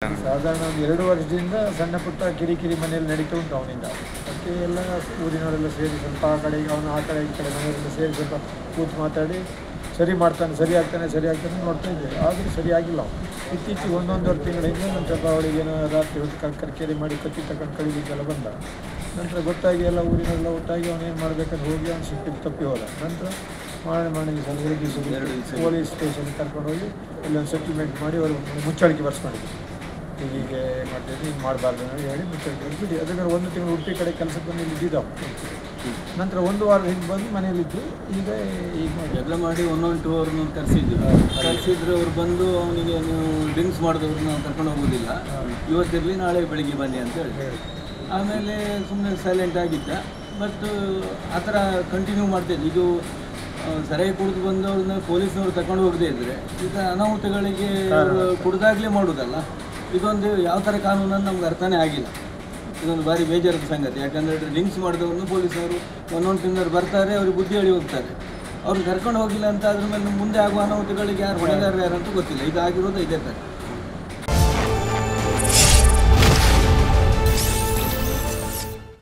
ಸಾಧಾರಣ ಒಂದು 2 ವರ್ಷದಿಂದ ಸಣ್ಣ ಪುಟ್ಟ ಕಿರಿಕಿರಿ ಮನೆಯಲ್ಲಿ ನಡೀತಾ ಉಂಟು ಅವನಿಂದ. ಅದಕ್ಕೆ ಎಲ್ಲ ಊರಿನವರೆಲ್ಲ ಸೇರಿ ಸ್ವಲ್ಪ ಆ ಕಡೆಗೆ ಅವನು ಆ ಕಡೆ ಈ ಕಡೆ ಮನೆಯವರೆಲ್ಲ ಸೇರಿ ಸ್ವಲ್ಪ ಕೂತು ಮಾತಾಡಿ ಸರಿ ಮಾಡ್ತಾನೆ, ಸರಿ ಆಗ್ತಾನೆ ನೋಡ್ತಾ ಇದ್ದೇವೆ. ಆದರೂ ಸರಿಯಾಗಿಲ್ಲ. ಇತ್ತೀಚೆಗೆ 1-1.5 ತಿಂಗಳಿಂದ ನಾನು ಸ್ವಲ್ಪ ಅವಳಿಗೇನೋ ರಾತ್ರಿ ಹೊತ್ತು ಕರ್ಕೇರಿ ಮಾಡಿ ಕತ್ತಿ ತಗೊಂಡು ಕಳಿಲಿಕ್ಕೆಲ್ಲ ಬಂದ. ನಂತರ ಗೊತ್ತಾಗಿ ಎಲ್ಲ ಊರಿನೆಲ್ಲ ಒಟ್ಟಾಗಿ ಅವನೇನು ಮಾಡಬೇಕಂತ ಹೋಗಿ ಅವನು ಸಿಕ್ಕಿದ್ದು ತಪ್ಪಿ ಹೋದ. ನಂತರ ಮಾರನೇ ದಿವಸ ಪೊಲೀಸ್ ಸ್ಟೇಷನ್ಗೆ ಕರ್ಕೊಂಡು ಹೋಗಿ ಇಲ್ಲೊಂದು ಸೆಟಲ್ಮೆಂಟ್ ಮಾಡಿ ಅವರು ಮುಚ್ಚಳಿಕೆ ಬರ್ಸ್ಕೊಂಡಿದ್ವಿ. ಹೀಗೆ ಮಾಡ್ತಿದ್ವಿ, ಹಿಂಗೆ ಮಾಡಬಾರ್ದು ಅಂತ ಹೇಳಿ ಮುಚ್ಚಳಿಕೆ ಬಿಡಿ. ಅದಕ್ಕೆ 1 ತಿಂಗಳು ಉಡುಪಿ ಕಡೆ ಕೆಲಸಕ್ಕೆ ಬಂದು ಇಲ್ಲಿದ್ದ. ನಂತರ 1 ವಾರ ಹಿಂಗೆ ಬಂದು ಮನೆಯಲ್ಲಿದ್ದು ಈಗ ಜಗಳ ಮಾಡಿ 1-2 ಅವ್ರನ್ನ ಕರೆಸಿದ್ರು. ಅವ್ರು ಬಂದು ಅವನಿಗೆ ನೀವು ಡ್ರಿಂಕ್ಸ್ ಮಾಡಿದವ್ರನ್ನ ಕರ್ಕೊಂಡು ಹೋಗೋದಿಲ್ಲ, ಇವತ್ತಿರಲಿ ನಾಳೆ ಬೆಳಿಗ್ಗೆ ಬನ್ನಿ ಅಂತ ಹೇಳಿ. ಆಮೇಲೆ ಸುಮ್ಮನೆ ಸೈಲೆಂಟ್ ಆಗಿದ್ದ. ಬಟ್ ಆ ಥರ ಕಂಟಿನ್ಯೂ ಮಾಡ್ತಿದ್ದೆ. ಇದು ಸರಿಯಾಗಿ ಕುಡಿದು ಬಂದವ್ರನ್ನ ಪೊಲೀಸ್ನವ್ರು ತಗೊಂಡು ಹೋಗದೇ ಇದ್ದರೆ ಈಗ ಅನಾಹುತಗಳಿಗೆ ಕುಡ್ದಾಗಲೇ ಮಾಡೋದಲ್ಲ. ಇದೊಂದು ಯಾವ ಥರ ಕಾನೂನನ್ನು ನಮ್ಗೆ ಅರ್ಥನೇ ಆಗಿಲ್ಲ. ಇದೊಂದು ಭಾರಿ ಬೇಜಾರದ ಸಂಗತಿ. ಯಾಕಂದರೆ ಡ್ರಿಂಕ್ಸ್ ಮಾಡಿದವ್ರನ್ನ ಪೊಲೀಸವರು 1 ತಿಂಗಳು ಬರ್ತಾರೆ, ಅವ್ರಿಗೆ ಬುದ್ಧಿ ಹೇಳಿ ಹೋಗ್ತಾರೆ. ಅವ್ರನ್ನ ಕರ್ಕೊಂಡು ಹೋಗಿಲ್ಲ ಅಂತ ಅದ್ರ ಮೇಲೆ ಮುಂದೆ ಆಗುವ ಅನಾಹುತಗಳಿಗೆ ಯಾರು ಹೊಣೆಗಾರರು ಯಾರಂತೂ ಗೊತ್ತಿಲ್ಲ. ಇದು ಆಗಿರೋದು ಇದೇ ಥರ.